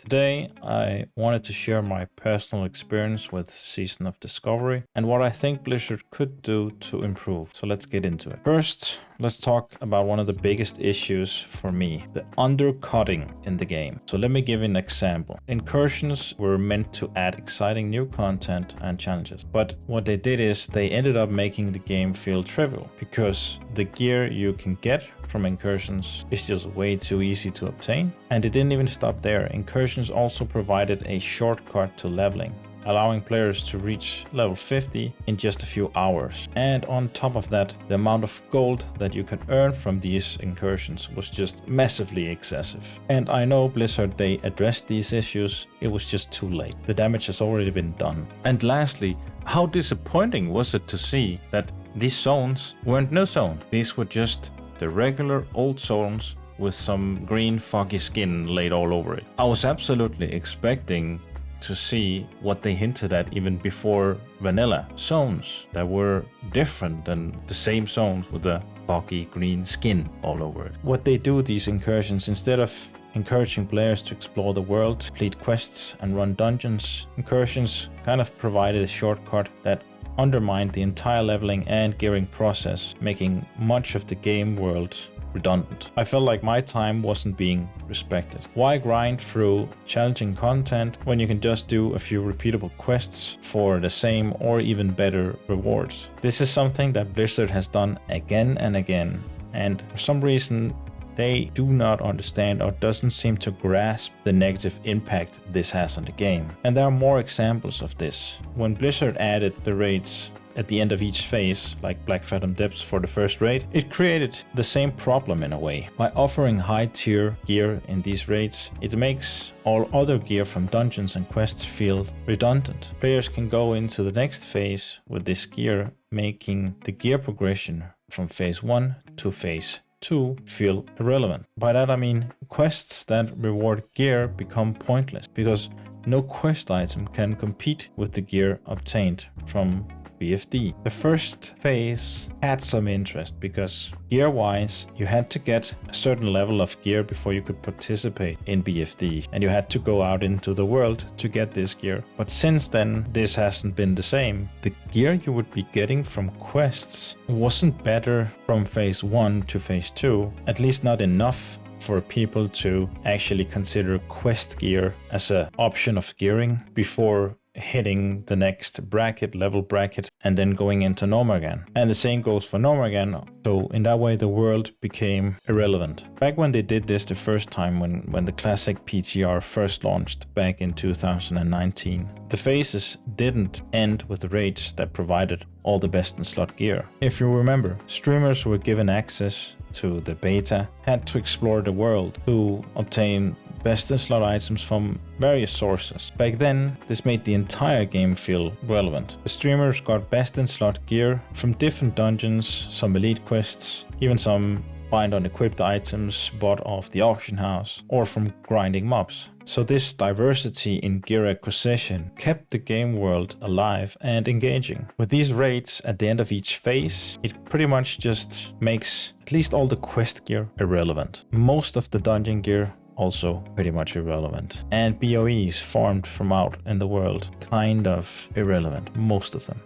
Today, I wanted to share my personal experience with Season of Discovery and what I think Blizzard could do to improve. So let's get into it. First, let's talk about one of the biggest issues for me, the undercutting in the game. So let me give you an example. Incursions were meant to add exciting new content and challenges, but what they did is they ended up making the game feel trivial because the gear you can get from Incursions is just way too easy to obtain. And it didn't even stop there. Incursions also provided a shortcut to leveling, allowing players to reach level 50 in just a few hours. And on top of that, the amount of gold that you could earn from these incursions was just massively excessive. And I know Blizzard, they addressed these issues, it was just too late. The damage has already been done. And lastly, how disappointing was it to see that these zones weren't no zone. These were just the regular old zones with some green foggy skin laid all over it. I was absolutely expecting to see what they hinted at even before vanilla, zones that were different than the same zones with the foggy green skin all over it. What they do, these incursions, instead of encouraging players to explore the world, complete quests and run dungeons, incursions kind of provided a shortcut that undermined the entire leveling and gearing process, making much of the game world redundant. I felt like my time wasn't being respected. Why grind through challenging content when you can just do a few repeatable quests for the same or even better rewards? This is something that Blizzard has done again and again, and for some reason they do not understand or doesn't seem to grasp the negative impact this has on the game. And there are more examples of this. When Blizzard added the raids at the end of each phase, like Black Phantom Depths for the first raid, it created the same problem in a way. By offering high tier gear in these raids, it makes all other gear from dungeons and quests feel redundant. Players can go into the next phase with this gear, making the gear progression from phase 1 to phase 2 feel irrelevant. By that I mean quests that reward gear become pointless because no quest item can compete with the gear obtained from BFD. The first phase had some interest because gear-wise, you had to get a certain level of gear before you could participate in BFD, and you had to go out into the world to get this gear. But since then, this hasn't been the same. The gear you would be getting from quests wasn't better from phase 1 to phase 2, at least not enough for people to actually consider quest gear as an option of gearing before hitting the next bracket, level bracket, and then going into Nomagan. And the same goes for Nomagan. So in that way, the world became irrelevant. Back when they did this the first time, when the classic PTR first launched back in 2019, the phases didn't end with the raids that provided all the best in slot gear. If you remember, streamers were given access to the beta, had to explore the world to obtain best in slot items from various sources. Back then, this made the entire game feel relevant. The streamers got best in slot gear from different dungeons, some elite quests, even some bind on equipped items bought off the auction house, or from grinding mobs. So this diversity in gear acquisition kept the game world alive and engaging. With these raids at the end of each phase, it pretty much just makes at least all the quest gear irrelevant. Most of the dungeon gear also pretty much irrelevant. And BOEs farmed from out in the world, kind of irrelevant, most of them.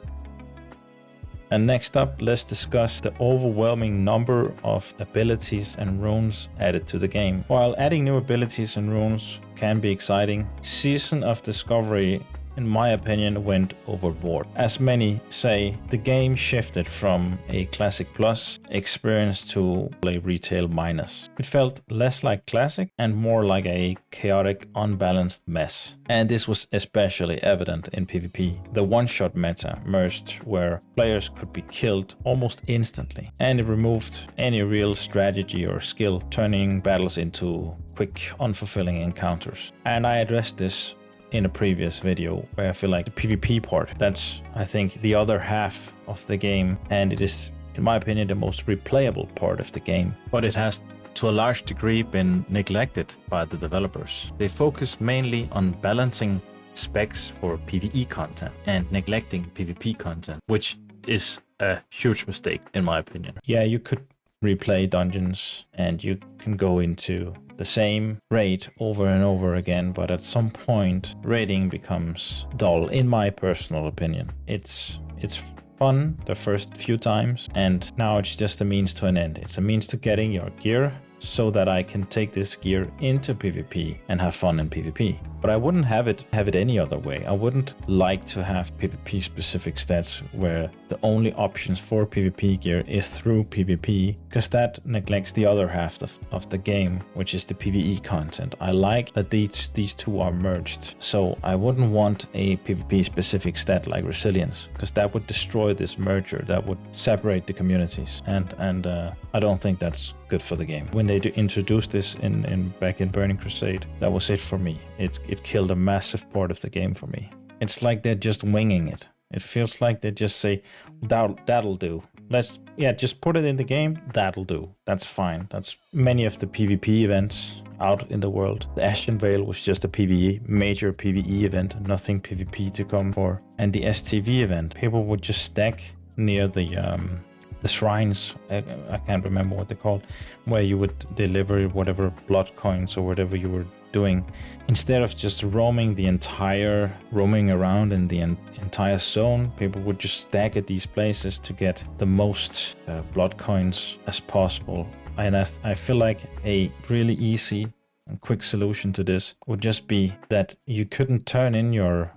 And next up, let's discuss the overwhelming number of abilities and runes added to the game. While adding new abilities and runes can be exciting, Season of Discovery, in my opinion, went overboard. As many say, the game shifted from a Classic Plus experience to a Retail Minus. It felt less like Classic and more like a chaotic, unbalanced mess. And this was especially evident in PvP. The one-shot meta merged where players could be killed almost instantly, and it removed any real strategy or skill, turning battles into quick, unfulfilling encounters. And I addressed this in a previous video where I feel like the PvP part, that's I think the other half of the game, and it is in my opinion the most replayable part of the game, but it has to a large degree been neglected by the developers. They focus mainly on balancing specs for PvE content and neglecting PvP content, which is a huge mistake in my opinion. Yeah, you could replay dungeons and you can go into the same raid over and over again, but at some point raiding becomes dull, in my personal opinion. It's fun the first few times, and now it's just a means to an end. It's a means to getting your gear so that I can take this gear into PvP and have fun in PvP. But I wouldn't have it any other way. I wouldn't like to have PvP specific stats where the only options for PvP gear is through PvP, because that neglects the other half of the game, which is the PvE content. I like that these two are merged. So I wouldn't want a PvP specific stat like resilience, because that would destroy this merger, that would separate the communities. And I don't think that's good for the game. When they introduced this back in Burning Crusade, that was it for me. It killed a massive part of the game for me. It's like they're just winging it. It feels like they just say, that'll do. Just put it in the game, that'll do. That's fine. That's many of the PvP events out in the world. The Ashen Veil was just a major PvE event, nothing PvP to come for. And the STV event, people would just stack near the shrines, I can't remember what they're called, where you would deliver whatever blood coins or whatever you were doing. Instead of just roaming around in the entire zone, people would just stack at these places to get the most blood coins as possible. And I feel like a really easy and quick solution to this would just be that you couldn't turn in your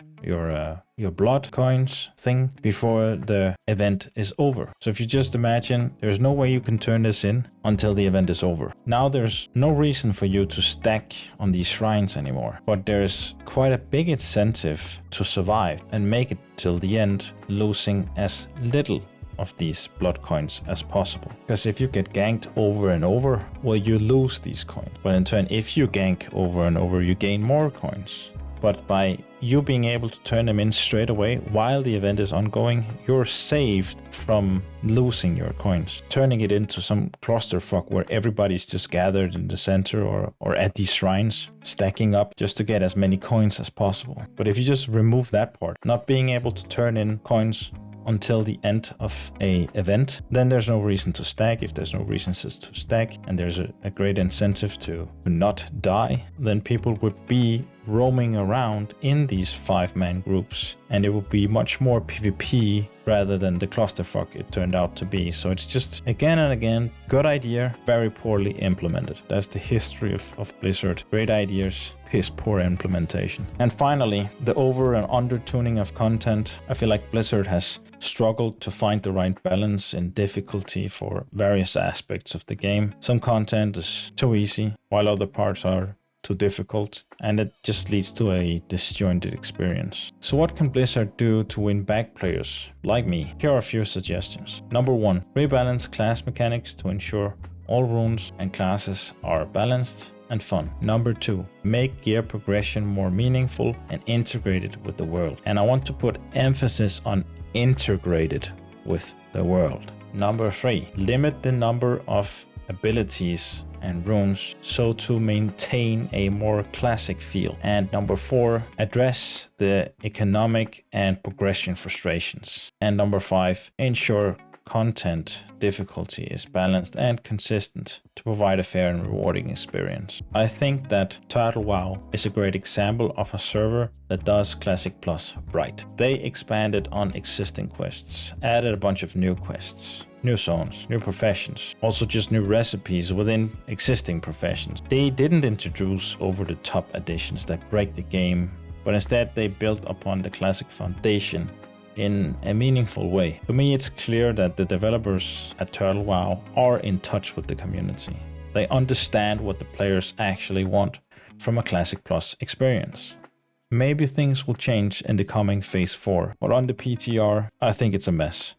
blood coins thing before the event is over. So if you just imagine, there's no way you can turn this in until the event is over. Now there's no reason for you to stack on these shrines anymore, but there's quite a big incentive to survive and make it till the end, losing as little of these blood coins as possible. Because if you get ganked over and over, well, you lose these coins. But in turn, if you gank over and over, you gain more coins. But by you being able to turn them in straight away while the event is ongoing, you're saved from losing your coins. Turning it into some clusterfuck where everybody's just gathered in the center or at these shrines, stacking up just to get as many coins as possible. But if you just remove that part, not being able to turn in coins until the end of a event, then there's no reason to stack. If there's no reasons to stack and there's a great incentive to not die, then people would be roaming around in these 5-man groups, and it would be much more PvP rather than the clusterfuck it turned out to be. So it's just, again and again, good idea, very poorly implemented. That's the history of Blizzard. Great ideas, piss poor implementation. And finally, the over and under tuning of content. I feel like Blizzard has struggled to find the right balance in difficulty for various aspects of the game. Some content is too easy, while other parts are too difficult, and it just leads to a disjointed experience. So what can Blizzard do to win back players like me? Here are a few suggestions. Number 1, rebalance class mechanics to ensure all runes and classes are balanced and fun. Number 2, make gear progression more meaningful and integrated with the world. And I want to put emphasis on integrated with the world. Number 3, limit the number of abilities and runes so to maintain a more classic feel. And number 4, address the economic and progression frustrations. And number 5, ensure content difficulty is balanced and consistent to provide a fair and rewarding experience. I think that Turtle WoW is a great example of a server that does Classic Plus right. They expanded on existing quests, added a bunch of new quests, new zones, new professions, also just new recipes within existing professions. They didn't introduce over-the-top additions that break the game, but instead they built upon the classic foundation in a meaningful way. To me, it's clear that the developers at Turtle WoW are in touch with the community. They understand what the players actually want from a Classic Plus experience. Maybe things will change in the coming Phase 4, but on the PTR, I think it's a mess.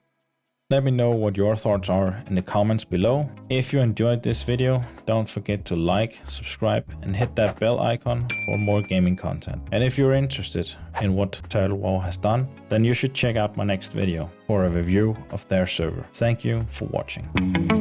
Let me know what your thoughts are in the comments below. If you enjoyed this video, don't forget to like, subscribe, and hit that bell icon for more gaming content. And if you're interested in what Turtle WoW has done, then you should check out my next video for a review of their server. Thank you for watching.